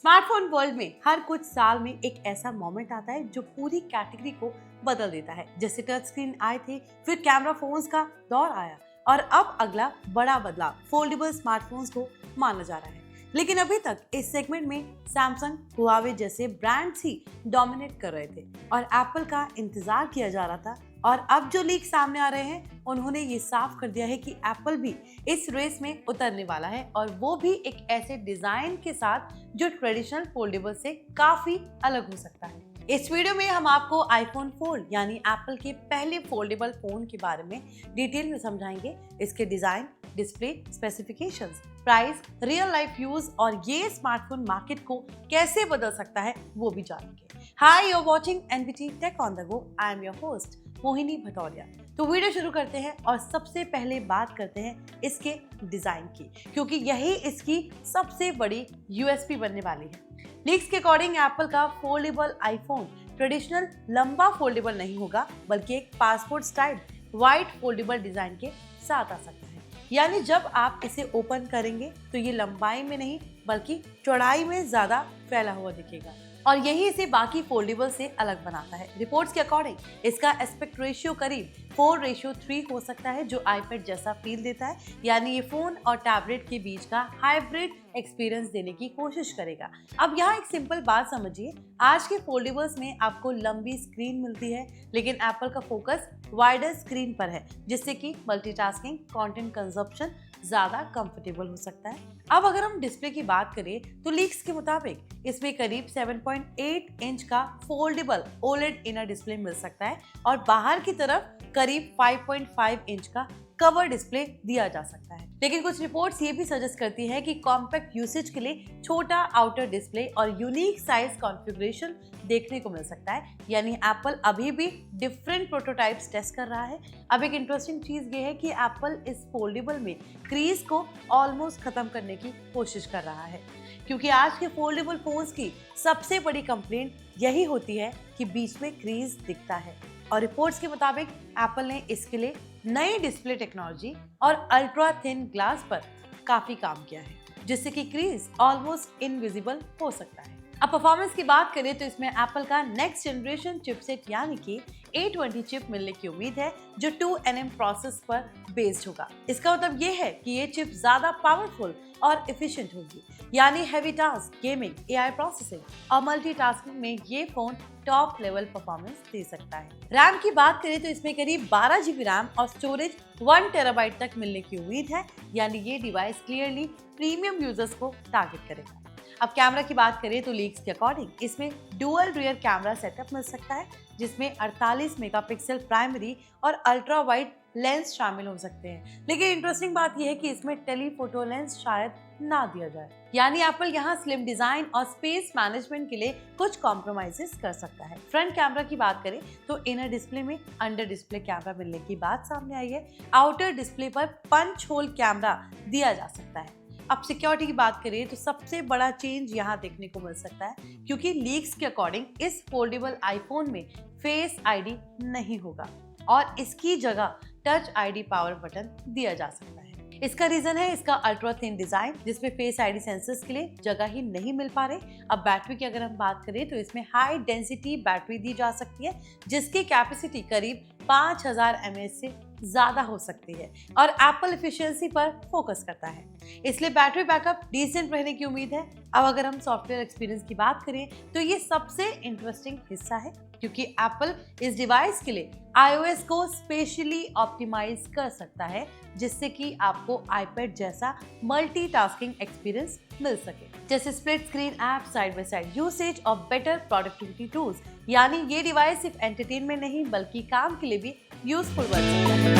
Smartphone world में हर कुछ साल में एक ऐसा मोमेंट आता है जो पूरी कैटेगरी को बदल देता है। जैसे टच स्क्रीन आए थे, फिर कैमरा फोन्स का दौर आया और अब अगला बड़ा बदलाव फोल्डेबल स्मार्टफोन्स को माना जा रहा है। लेकिन अभी तक इस सेगमेंट में सैमसंग, हुआवे जैसे ब्रांड्स ही डोमिनेट कर रहे थे और एप्पल का इंतजार किया जा रहा था। और अब जो लीक सामने आ रहे हैं, उन्होंने ये साफ कर दिया है कि एप्पल भी इस रेस में उतरने वाला है और वो भी एक ऐसे डिजाइन के साथ जो ट्रेडिशनल फोल्डेबल से काफी अलग हो सकता है। इस वीडियो में हम आपको आईफोन फोल्ड यानी एप्पल के पहले फोल्डेबल फोन के बारे में डिटेल में समझाएंगे। इसके design, display, specifications, price, real life use और ये स्मार्टफोन मार्केट को कैसे बदल सकता है वो भी जानेंगे। Hi, you are watching NBT tech on the go. I am your host Mohini Bhadauria. तो वीडियो शुरू करते हैं और सबसे पहले बात करते हैं इसके डिजाइन की, क्योंकि यही इसकी सबसे बड़ी यूएसपी बनने वाली है। लीक्स के अकॉर्डिंग एप्पल का फोल्डेबल आईफोन ट्रेडिशनल लंबा फोल्डेबल नहीं होगा, बल्कि एक passport style wide foldable design के साथ आ सकता है। यानी जब आप इसे ओपन करेंगे तो ये लंबाई में नहीं बल्कि चौड़ाई में ज्यादा फैला हुआ दिखेगा और यही इसे बाकी फोल्डेबल से अलग बनाता है। रिपोर्ट्स के अकॉर्डिंग इसका एस्पेक्ट रेशियो करीब 4:3 हो सकता है, जो आईपैड जैसा फील देता है। यानी ये फोन और टैबलेट के बीच का हाइब्रिड एक्सपीरियंस देने की कोशिश करेगा। अब यहाँ एक सिंपल बात समझिए, आज के फोल्डेबल्स में आपको लंबी स्क्रीन मिलती है, लेकिन एप्पल का फोकस वाइडर स्क्रीन पर है, जिससे कि मल्टीटास्किंग, कंटेंट कंजप्शन ज्यादा कंफर्टेबल हो सकता है। अब अगर हम डिस्प्ले की बात करें तो लीक्स के मुताबिक इसमें करीब 7.8 इंच का फोल्डेबल ओलेड इनर डिस्प्ले मिल सकता है और बाहर की तरफ करीब 5.5 इंच का कवर डिस्प्ले दिया जा सकता है। लेकिन कुछ रिपोर्ट्स ये भी सजेस्ट करती है कि कॉम्पैक्ट यूसेज के लिए छोटा आउटर डिस्प्ले और यूनिक साइज कॉन्फ़िगरेशन देखने को मिल सकता है। यानी एप्पल अभी भी डिफरेंट प्रोटोटाइप्स टेस्ट कर रहा है। अब एक इंटरेस्टिंग चीज ये है कि एप्पल इस फोल्डेबल में क्रीज को ऑलमोस्ट खत्म करने की कोशिश कर रहा है, क्योंकि आज के फोल्डेबल फोन्स की सबसे बड़ी कंप्लेंट यही होती है कि बीच में क्रीज दिखता है। और रिपोर्ट्स के मुताबिक एप्पल ने इसके लिए नई डिस्प्ले टेक्नोलॉजी और अल्ट्रा थिन ग्लास पर काफी काम किया है, जिससे कि क्रीज ऑलमोस्ट इनविजिबल हो सकता है। अब परफॉर्मेंस की बात करें तो इसमें एप्पल का नेक्स्ट जनरेशन चिपसेट यानी कि A20 चिप मिलने की उम्मीद है, जो 2nm प्रोसेस पर बेस्ड होगा। इसका मतलब ये है कि ये चिप ज्यादा पावरफुल और एफिशिएंट होगी। यानी heavy task, gaming, AI processing और मल्टीटास्किंग में ये फोन टॉप लेवल परफॉर्मेंस दे सकता है। रैम की बात करें तो इसमें करीब 12 GB रैम और स्टोरेज 1 TB तक मिलने की उम्मीद है। यानी ये डिवाइस क्लियरली प्रीमियम यूजर्स को टारगेट करेगा। अब कैमरा की बात करें तो लीक्स के अकॉर्डिंग इसमें डुअल रियर कैमरा सेटअप मिल सकता है, जिसमें 48 मेगापिक्सल प्राइमरी और अल्ट्रा वाइड लेंस शामिल हो सकते हैं। लेकिन इंटरेस्टिंग बात यह है कि इसमें टेलीफोटो लेंस शायद ना दिया जाए। यानी एप्पल यहाँ स्लिम डिजाइन और स्पेस मैनेजमेंट के लिए कुछ कॉम्प्रोमाइजेस कर सकता है। फ्रंट कैमरा की बात करें तो इनर डिस्प्ले में अंडर डिस्प्ले कैमरा मिलने की बात सामने आई है। आउटर डिस्प्ले पर पंच होल कैमरा दिया जा सकता है। अब सिक्योरिटी की बात करें तो सबसे बड़ा चेंज यहाँ देखने को मिल सकता है, क्योंकि लीक्स के अकॉर्डिंग इस फोल्डेबल आईफोन में फेस आईडी नहीं होगा और इसकी जगह टच आईडी पावर बटन दिया जा सकता है। इसका रीजन है इसका अल्ट्रा थिन डिजाइन, जिसमें फेस आईडी सेंसर्स के लिए जगह ही नहीं मिल पा रहे। अब बैटरी की अगर हम बात करें तो इसमें हाई डेंसिटी बैटरी दी जा सकती है, जिसकी कैपेसिटी करीब 5000 mAh से ज्यादा हो सकती है और एप्पल एफिशिएंसी पर फोकस करता है, इसलिए बैटरी बैकअप डिसेंट रहने की उम्मीद है। अब अगर हम सॉफ्टवेयर एक्सपीरियंस की बात करें तो ये सबसे इंटरेस्टिंग हिस्सा है, क्योंकि एप्पल इस डिवाइस के लिए iOS को स्पेशली ऑप्टिमाइज कर सकता है, जिससे कि आपको आईपैड जैसा मल्टीटास्किंग एक्सपीरियंस मिल सके, जैसे split screen app, side by side usage और बेटर प्रोडक्टिविटी टूल्स। यानी ये डिवाइस सिर्फ एंटरटेनमेंट नहीं बल्कि काम के लिए भी यूजफुल बन सकता है।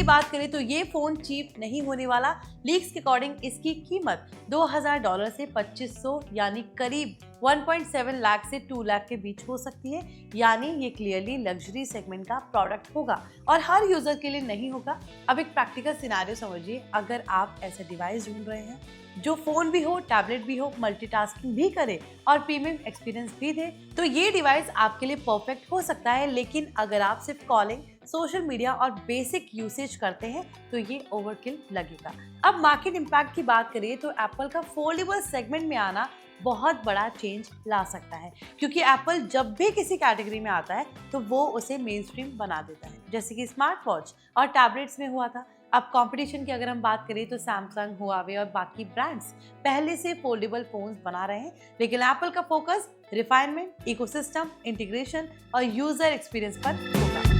बात करें तो ये फोन चीप नहीं होने वाला। लीक्स के अकॉर्डिंग इसकी कीमत $2000 से 2500 यानी करीब 1.7 लाख से 2 लाख के बीच हो सकती है। यानी ये क्लियरली लग्जरी सेगमेंट का प्रोडक्ट होगा और हर यूजर के लिए नहीं होगा। अब एक प्रैक्टिकल सिनेरियो समझिए, अगर आप ऐसे डिवाइस ढूंढ रहे हैं जो फोन भी हो, टैबलेट भी हो, मल्टीटास्किंग भी करे और प्रीमियम एक्सपीरियंस भी दे, तो ये डिवाइस आपके लिए परफेक्ट हो सकता है। लेकिन अगर आप सिर्फ कॉलिंग, सोशल मीडिया और बेसिक यूसेज करते हैं तो ये ओवरकिल लगेगा। अब मार्केट इम्पैक्ट की बात करें तो एप्पल का फोल्डेबल सेगमेंट में आना बहुत बड़ा चेंज ला सकता है, क्योंकि एप्पल जब भी किसी कैटेगरी में आता है तो वो उसे मेन स्ट्रीम बना देता है, जैसे कि स्मार्ट वॉच और टैबलेट्स में हुआ था। अब कंपटीशन की अगर हम बात करें तो सैमसंग, हुआवे और बाकी ब्रांड्स पहले से फोल्डेबल फोन्स बना रहे हैं, लेकिन एप्पल का फोकस रिफाइनमेंट, इकोसिस्टम, इंटीग्रेशन और यूजर एक्सपीरियंस पर होगा।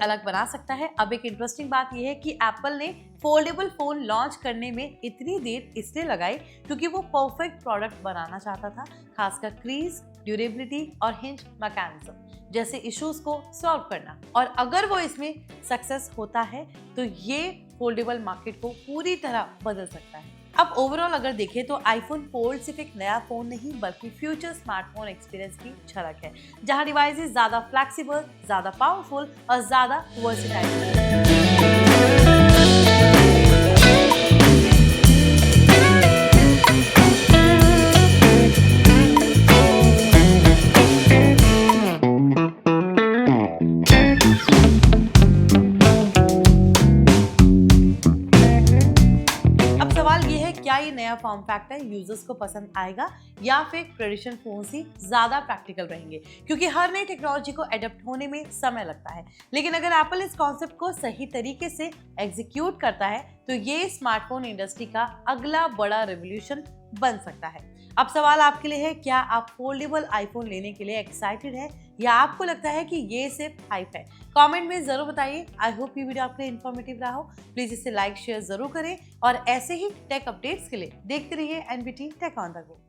अलग बना सकता है। अब एक इंटरेस्टिंग बात यह है कि एप्पल ने फोल्डेबल फोन लॉन्च करने में इतनी देर इसलिए लगाई क्योंकि वो परफेक्ट प्रोडक्ट बनाना चाहता था, खासकर क्रीज, ड्यूरेबिलिटी और हिंज मैकेनिज्म जैसे इश्यूज को सॉल्व करना। और अगर वो इसमें सक्सेस होता है तो ये फोल्डेबल मार्केट को पूरी तरह बदल सकता है। अब ओवरऑल अगर देखें तो आईफोन फोल्ड सिर्फ एक नया फोन नहीं बल्कि फ्यूचर स्मार्टफोन एक्सपीरियंस की झलक है, जहां डिवाइसेस ज्यादा फ्लेक्सिबल, ज्यादा पावरफुल और ज्यादा वर्सेटाइल हैं। क्या ये नया फॉर्म फैक्टर यूजर्स को पसंद आएगा या फिर ट्रेडिशनल फोन्स ही ज्यादा प्रैक्टिकल रहेंगे, क्योंकि हर नई टेक्नोलॉजी को एडप्ट होने में समय लगता है। लेकिन अगर एप्पल इस कॉन्सेप्ट को सही तरीके से एग्जीक्यूट करता है तो ये स्मार्टफोन इंडस्ट्री का अगला बड़ा रेवोल्यूशन बन सकता है। अब सवाल आपके लिए है, क्या आप फोल्डेबल आईफोन लेने के लिए एक्साइटेड है या आपको लगता है कि ये सिर्फ हाइप है? कमेंट में जरूर बताइए। आई होप ये वीडियो आपके लिए इन्फॉर्मेटिव रहा हो। प्लीज इसे लाइक शेयर जरूर करें और ऐसे ही टेक अपडेट्स के लिए देखते रहिए NBT tech on the go.